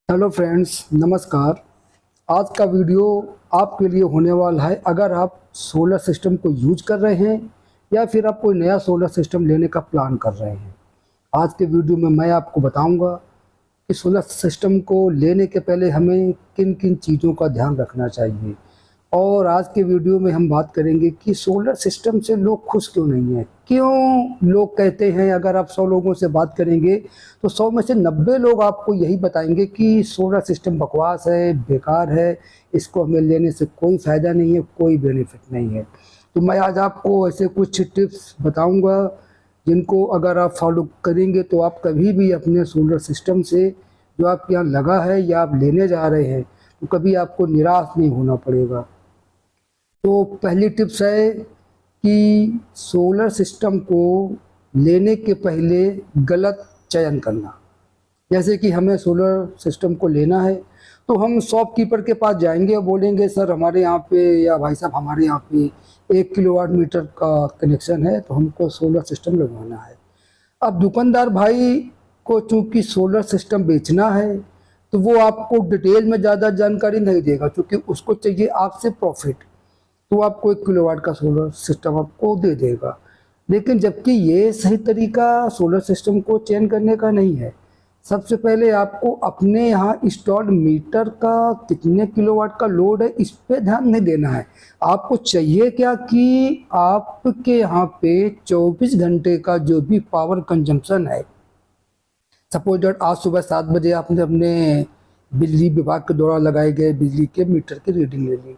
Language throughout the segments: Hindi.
हेलो फ्रेंड्स, नमस्कार। आज का वीडियो आपके लिए होने वाला है। अगर आप सोलर सिस्टम को यूज कर रहे हैं या फिर आप कोई नया सोलर सिस्टम लेने का प्लान कर रहे हैं, आज के वीडियो में मैं आपको बताऊंगा कि सोलर सिस्टम को लेने के पहले हमें किन किन चीज़ों का ध्यान रखना चाहिए। और आज के वीडियो में हम बात करेंगे कि सोलर सिस्टम से लोग खुश क्यों नहीं हैं, क्यों लोग कहते हैं। अगर आप 100 लोगों से बात करेंगे तो 100 में से 90 लोग आपको यही बताएंगे कि सोलर सिस्टम बकवास है, बेकार है, इसको हमें लेने से कोई फ़ायदा नहीं है, कोई बेनिफिट नहीं है। तो मैं आज आपको ऐसे कुछ टिप्स बताऊंगा जिनको अगर आप फॉलो करेंगे तो आप कभी भी अपने सोलर सिस्टम से जो आपके यहाँ लगा है या आप लेने जा रहे हैं तो कभी आपको निराश नहीं होना पड़ेगा। तो पहली टिप्स है कि सोलर सिस्टम को लेने के पहले गलत चयन करना। जैसे कि हमें सोलर सिस्टम को लेना है तो हम शॉपकीपर के पास जाएंगे और बोलेंगे सर हमारे यहाँ पे, या भाई साहब हमारे यहाँ पे 1 किलोवाट मीटर का कनेक्शन है तो हमको सोलर सिस्टम लगवाना है। अब दुकानदार भाई को चूँकि सोलर सिस्टम बेचना है तो वो आपको डिटेल में ज़्यादा जानकारी नहीं देगा, क्योंकि उसको चाहिए आपसे प्रॉफिट। तो आपको 1 किलोवाट का सोलर सिस्टम आपको दे देगा, लेकिन जबकि ये सही तरीका सोलर सिस्टम को चयन करने का नहीं है। सबसे पहले आपको अपने यहाँ इंस्टॉल्ड मीटर का कितने किलोवाट का लोड है इस पे ध्यान नहीं देना है। आपको चाहिए क्या कि आपके यहाँ पे 24 घंटे का जो भी पावर कंजम्पशन है, सपोज डेट आज सुबह 7 बजे आपने अपने बिजली विभाग के द्वारा लगाए गए बिजली के मीटर की रीडिंग ले ली।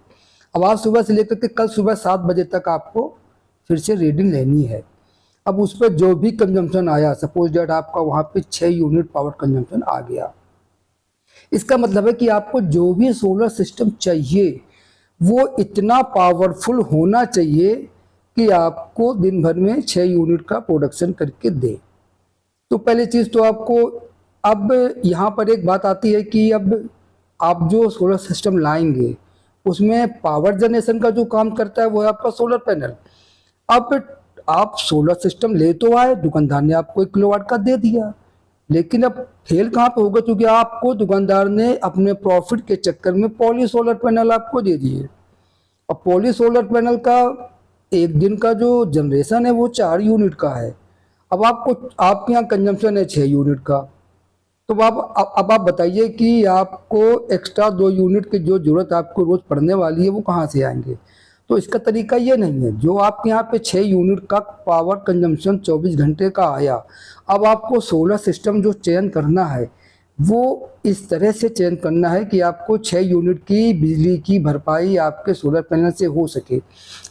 अब आज सुबह से लेकर के कल सुबह 7 बजे तक आपको फिर से रीडिंग लेनी है। अब उस पर जो भी कंजम्पशन आया, सपोज डेट आपका वहाँ पे 6 यूनिट पावर कंजम्पशन आ गया, इसका मतलब है कि आपको जो भी सोलर सिस्टम चाहिए वो इतना पावरफुल होना चाहिए कि आपको दिन भर में 6 यूनिट का प्रोडक्शन करके दे। तो पहली चीज़ तो आपको, अब यहाँ पर एक बात आती है कि अब आप जो सोलर सिस्टम लाएंगे उसमें पावर जनरेशन का जो काम करता है वो है आपका सोलर पैनल। अब आप सोलर सिस्टम ले तो आए, दुकानदार ने आपको 1 किलोवाट का दे दिया, लेकिन अब फेल कहाँ पे होगा, क्योंकि आपको दुकानदार ने अपने प्रॉफिट के चक्कर में पॉली सोलर पैनल आपको दे दिए। और पॉली सोलर पैनल का एक दिन का जो जनरेशन है वो 4 यूनिट का है। अब आपके यहाँ कंजम्पशन है 6 यूनिट का, तो अब आप बताइए कि आपको एक्स्ट्रा 2 यूनिट की जो ज़रूरत आपको रोज़ पड़ने वाली है वो कहाँ से आएंगे। तो इसका तरीका ये नहीं है। जो आपके यहाँ पे 6 यूनिट का पावर कंजम्पशन 24 घंटे का आया, अब आपको सोलर सिस्टम जो चयन करना है वो इस तरह से चयन करना है कि आपको 6 यूनिट की बिजली की भरपाई आपके सोलर पैनल से हो सके।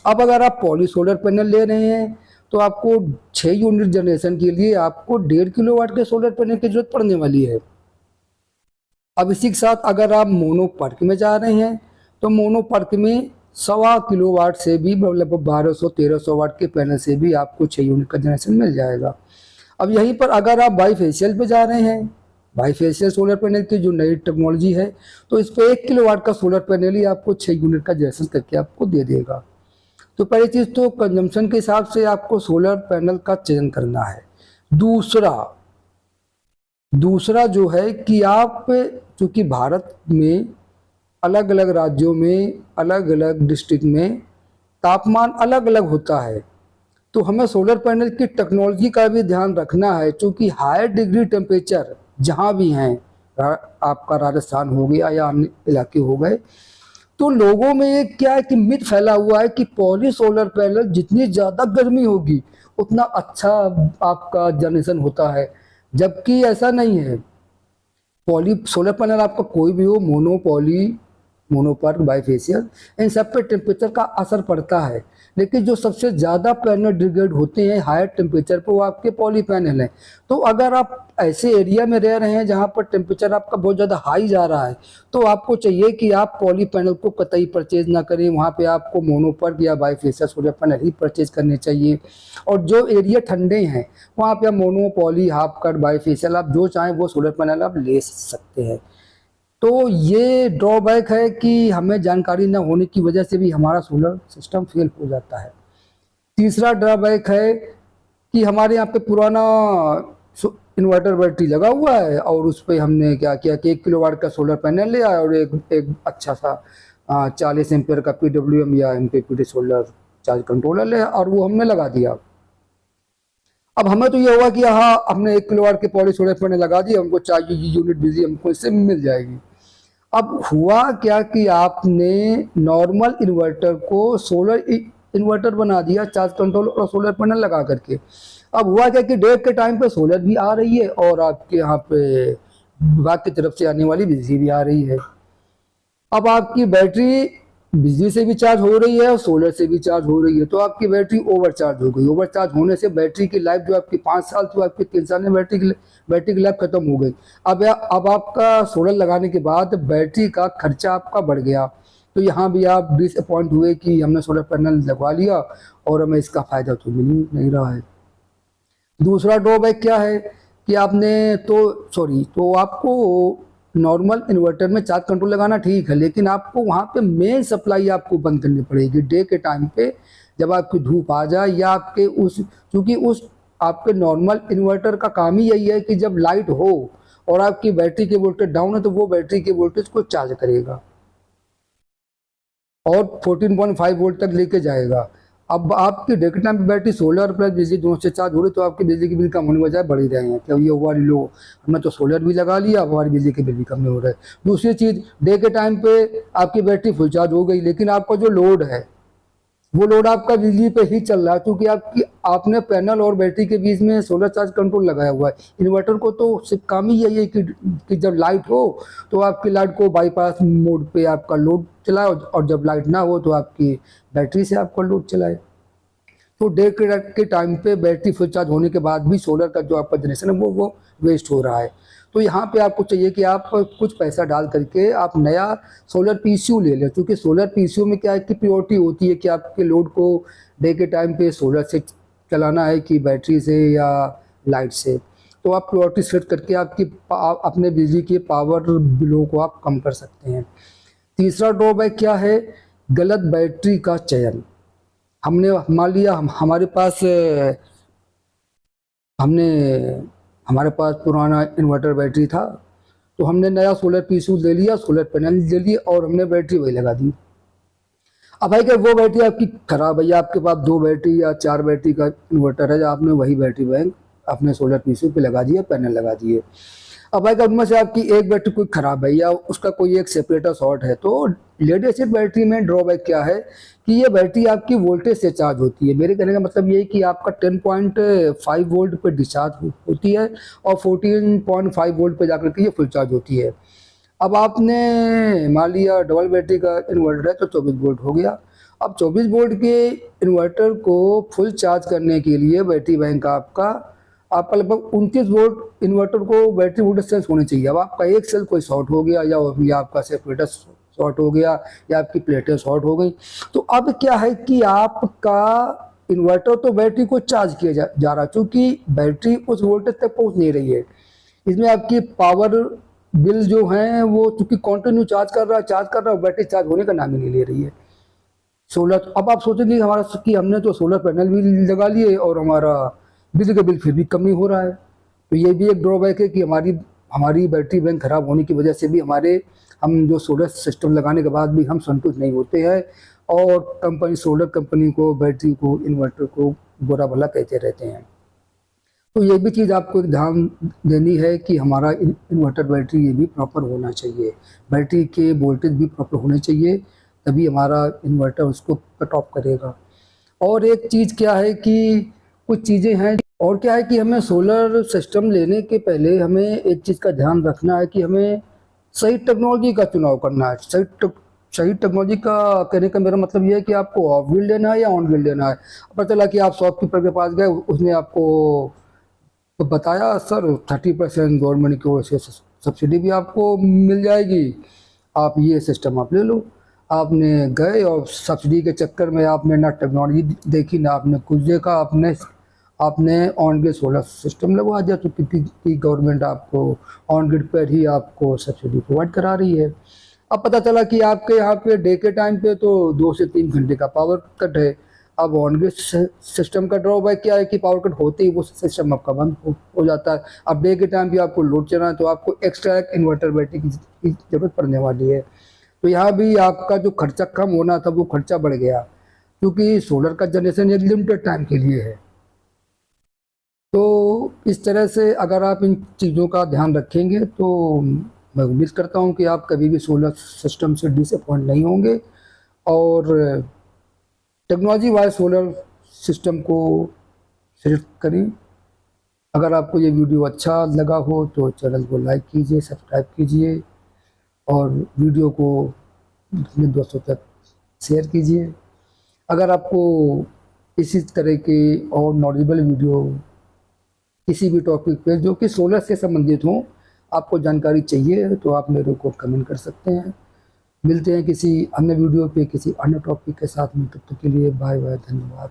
अब अगर आप पॉली सोलर पैनल ले रहे हैं तो आपको 6 यूनिट जनरेशन के लिए आपको 1.5 किलोवाट के सोलर पैनल की जरूरत पड़ने वाली है। अब इसी के साथ अगर आप मोनो पार्क में जा रहे हैं तो मोनो पार्क में 1.25 किलोवाट से भी मतलब 1200-1300 वाट के पैनल से भी आपको 6 यूनिट का जनरेशन मिल जाएगा। अब यहीं पर अगर आप बाईफेशियल पे जा रहे हैं, बाईफेशियल सोलर पैनल की जो नई टेक्नोलॉजी है, तो इस पर 1 किलोवाट का सोलर पैनल ही आपको 6 यूनिट का जनरेशन करके आपको दे देगा। तो पहली चीज़ तो कंजम्पशन के हिसाब से आपको सोलर पैनल का चयन करना है। दूसरा जो है कि आप, चूँकि भारत में अलग अलग राज्यों में अलग अलग डिस्ट्रिक्ट में तापमान अलग अलग होता है, तो हमें सोलर पैनल की टेक्नोलॉजी का भी ध्यान रखना है। चूँकि हायर डिग्री टेम्परेचर जहाँ भी हैं, आपका राजस्थान हो गया या अन्य इलाके हो गए, तो लोगों में ये क्या है कि मिथ फैला हुआ है कि पॉली सोलर पैनल जितनी ज़्यादा गर्मी होगी उतना अच्छा आपका जनरेशन होता है, जबकि ऐसा नहीं है। पॉली सोलर पैनल आपका कोई भी हो, मोनो, पॉली, मोनोपार्क, बाईफेशियल, इन सब पे टेम्परेचर का असर पड़ता है, लेकिन जो सबसे ज़्यादा पैनल डिग्रेड होते हैं हायर टेम्परेचर पर वो आपके पॉली पैनल हैं। तो अगर आप ऐसे एरिया में रह रहे हैं जहाँ पर टेम्परेचर आपका बहुत ज़्यादा हाई जा रहा है तो आपको चाहिए कि आप पॉली पैनल को कतई परचेज ना करें, वहाँ पे आपको मोनोपार्क या बाईफेशियल सोलर पैनल ही परचेज करने चाहिए। और जो एरिया ठंडे हैं वहाँ पे आप mono, poly, half cut, bifacial आप जो चाहें वो सोलर पैनल आप ले सकते हैं। तो ये ड्रॉबैक है कि हमें जानकारी न होने की वजह से भी हमारा सोलर सिस्टम फेल हो जाता है। तीसरा ड्रॉबैक है कि हमारे यहाँ पे पुराना इन्वर्टर बैटरी लगा हुआ है और उस पर हमने क्या किया कि 1 किलोवाट का सोलर पैनल लिया और एक अच्छा सा 40 एम्पियर का PWM या MPPT सोलर चार्ज कंट्रोलर लिया और वो हमने लगा दिया। अब हमें तो ये हुआ कि हाँ हमने 1 किलोवाट के पॉली सोलर पैनल लगा दिया, हमको चाहिए यूनिट बिजली हमको इससे मिल जाएगी। अब हुआ क्या कि आपने नॉर्मल इन्वर्टर को सोलर इन्वर्टर बना दिया चार्ज कंट्रोल और सोलर पैनल लगा करके। अब हुआ क्या कि डे के टाइम पे सोलर भी आ रही है और आपके यहाँ पे विभाग की तरफ से आने वाली बिजली भी आ रही है। अब आपकी बैटरी बिजली से भी चार्ज हो रही है और सोलर से भी चार्ज हो रही है, तो आपकी बैटरी ओवरचार्ज हो गई। ओवरचार्ज होने से बैटरी की लाइफ जो आपकी 5 साल थी आपकी 3 साल में बैटरी की लाइफ खत्म हो गई। अब आपका सोलर लगाने के बाद बैटरी का खर्चा आपका बढ़ गया, तो यहाँ भी आप डिसअपॉइंट हुए कि हमने सोलर पैनल लगवा लिया और हमें इसका फायदा तो मिल नहीं रहा है। दूसरा ड्रॉबैक क्या है कि तो आपको नॉर्मल इन्वर्टर में चार्ज कंट्रोल लगाना ठीक है, लेकिन आपको वहाँ पे मेन सप्लाई आपको बंद करनी पड़ेगी डे के टाइम पे, जब आपकी धूप आ जाए या आपके क्योंकि आपके नॉर्मल इन्वर्टर का काम ही यही है कि जब लाइट हो और आपकी बैटरी के वोल्टेज डाउन है तो वो बैटरी के वोल्टेज को चार्ज करेगा और 14.5 वोल्ट तक लेके जाएगा। अब आपकी डे के टाइम पे बैटरी सोलर प्लस बिजली दोनों से चार्ज हो रही तो आपकी बिजली की बिल कम होने बजाय बढ़ ही रहे हैं। तो ये हुआ लो हमने तो सोलर भी लगा लिया, अब हमारी बिजली के बिल भी कम नहीं हो रहा है। दूसरी चीज़, डे के टाइम पे आपकी बैटरी फुल चार्ज हो गई, लेकिन आपका जो लोड है वो लोड आपका बिजली पे ही चल रहा है, क्योंकि आपने पैनल और बैटरी के बीच में सोलर चार्ज कंट्रोल लगाया हुआ है। इन्वर्टर को तो सिर्फ काम ही यही है कि जब लाइट हो तो आपकी लाइट को बाईपास मोड पे आपका लोड चलाए और जब लाइट ना हो तो आपकी बैटरी से आपका लोड चलाए। तो डे के टाइम पे बैटरी फुल चार्ज होने के बाद भी सोलर का जो आपका जनरेशन है वो वेस्ट हो रहा है। तो यहाँ पे आपको चाहिए कि आप कुछ पैसा डाल करके आप नया सोलर PCU ले लें, क्योंकि सोलर PCU में क्या है कि प्योरिटी होती है कि आपके लोड को डे के टाइम पे सोलर से चलाना है कि बैटरी से या लाइट से। तो आप प्योरिटी सेट करके अपने बिजली के पावर बिलों को आप कम कर सकते हैं। तीसरा ड्रॉबैक क्या है, गलत बैटरी का चयन। हमने मान लिया हमारे पास पुराना इन्वर्टर बैटरी था, तो हमने नया सोलर PCU ले लिया, सोलर पैनल ले लिए और हमने बैटरी वही लगा दी। अब भाई क्या वो बैटरी आपकी खराब है या आपके पास 2 बैटरी या 4 बैटरी का इन्वर्टर है, आपने वही बैटरी बैंक अपने सोलर PCU पे लगा दिया, पैनल लगा दिए। अब भाई उनमें से आपकी एक बैटरी कोई ख़राब है या उसका कोई एक सेपरेटर शॉर्ट है, तो लेड एसिड बैटरी में ड्रॉबैक क्या है कि ये बैटरी आपकी वोल्टेज से चार्ज होती है। मेरे कहने का मतलब ये है कि आपका 10.5 वोल्ट पे डिस्चार्ज होती है और 14.5 वोल्ट पे जाकर के ये फुल चार्ज होती है। अब आपने मान लिया डबल बैटरी का इन्वर्टर है तो 24 वोल्ट हो गया। अब 24 वोल्ट के इन्वर्टर को फुल चार्ज करने के लिए बैटरी बैंक आपका लगभग 29 वोल्ट इन्वर्टर को बैटरी वोल्टेज सेंस होनी चाहिए। अब आपका एक सेल कोई शॉर्ट हो गया या आपका सेपरेटर शॉर्ट हो गया या आपकी प्लेटें शॉर्ट हो गई, तो अब क्या है कि आपका इन्वर्टर तो बैटरी को चार्ज किया जा रहा है, क्योंकि बैटरी उस वोल्टेज तक पहुंच नहीं रही है। इसमें आपकी पावर बिल जो हैं वो चूँकि कंटिन्यू चार्ज कर रहा है, बैटरी चार्ज होने का नाम ही नहीं ले रही है। सोलर, अब आप सोचेंगे कि हमने तो सोलर पैनल भी लगा लिए और हमारा बिजली का बिल फिर भी कम नहीं हो रहा है। तो ये भी एक ड्रॉबैक है कि हमारी बैटरी बैंक खराब होने की वजह से भी हम जो सोलर सिस्टम लगाने के बाद भी हम संतुष्ट नहीं होते हैं और सोलर कंपनी को, बैटरी को, इन्वर्टर को बुरा भला कहते रहते हैं। तो ये भी चीज़ आपको ध्यान देनी है कि हमारा इन्वर्टर बैटरी ये भी प्रॉपर होना चाहिए, बैटरी के वोल्टेज भी प्रॉपर होने चाहिए, तभी हमारा इन्वर्टर उसको कट ऑफ करेगा। और एक चीज़ क्या है कि कुछ चीज़ें हैं और क्या है कि हमें सोलर सिस्टम लेने के पहले हमें एक चीज़ का ध्यान रखना है कि हमें सही टेक्नोलॉजी का चुनाव करना है। सही टेक्नोलॉजी का कहने का मेरा मतलब ये है कि आपको ऑफ ग्रिड लेना है या ऑन ग्रिड लेना है। पता चला कि आप शॉपकीपर के पास गए, उसने आपको तो बताया सर 30% गवर्नमेंट की ओर से सब्सिडी भी आपको मिल जाएगी, आप ये सिस्टम आप ले लो। आपने गए और सब्सिडी के चक्कर में आपने ना टेक्नोलॉजी देखी ना आपने कुछ देखा, आपने ऑन ग्रिड सोलर सिस्टम लगवा दिया, तो कितनी गवर्नमेंट आपको ऑन ग्रिड पर ही आपको सब्सिडी प्रोवाइड करा रही है। अब पता चला कि आपके यहाँ पे डे के टाइम पे तो 2 से 3 घंटे का पावर कट है, अब ऑन ग्रिड सिस्टम का ड्रॉबैक क्या है कि पावर कट होते ही वो सिस्टम आपका बंद हो जाता है। अब डे के टाइम भी आपको लोड चलाना है तो आपको एक्स्ट्रा एक इन्वर्टर बैटरी की ज़रूरत पड़ने वाली है। तो यहाँ भी आपका जो खर्चा कम होना था वो खर्चा बढ़ गया, क्योंकि सोलर का जनरेशन एक लिमिटेड टाइम के लिए है। तो इस तरह से अगर आप इन चीज़ों का ध्यान रखेंगे तो मैं उम्मीद करता हूँ कि आप कभी भी सोलर सिस्टम से डिसअपॉइंट नहीं होंगे और टेक्नोलॉजी वाइज सोलर सिस्टम को सिलेक्ट करें। अगर आपको ये वीडियो अच्छा लगा हो तो चैनल को लाइक कीजिए, सब्सक्राइब कीजिए और वीडियो को अपने दोस्तों तक शेयर कीजिए। अगर आपको इसी तरह के और नॉलेजेबल वीडियो किसी भी टॉपिक पे जो कि सोलर से संबंधित हो आपको जानकारी चाहिए तो आप मेरे को कमेंट कर सकते हैं। मिलते हैं किसी अन्य वीडियो पे किसी अन्य टॉपिक के साथ में, तब तक के लिए बाय बाय, धन्यवाद।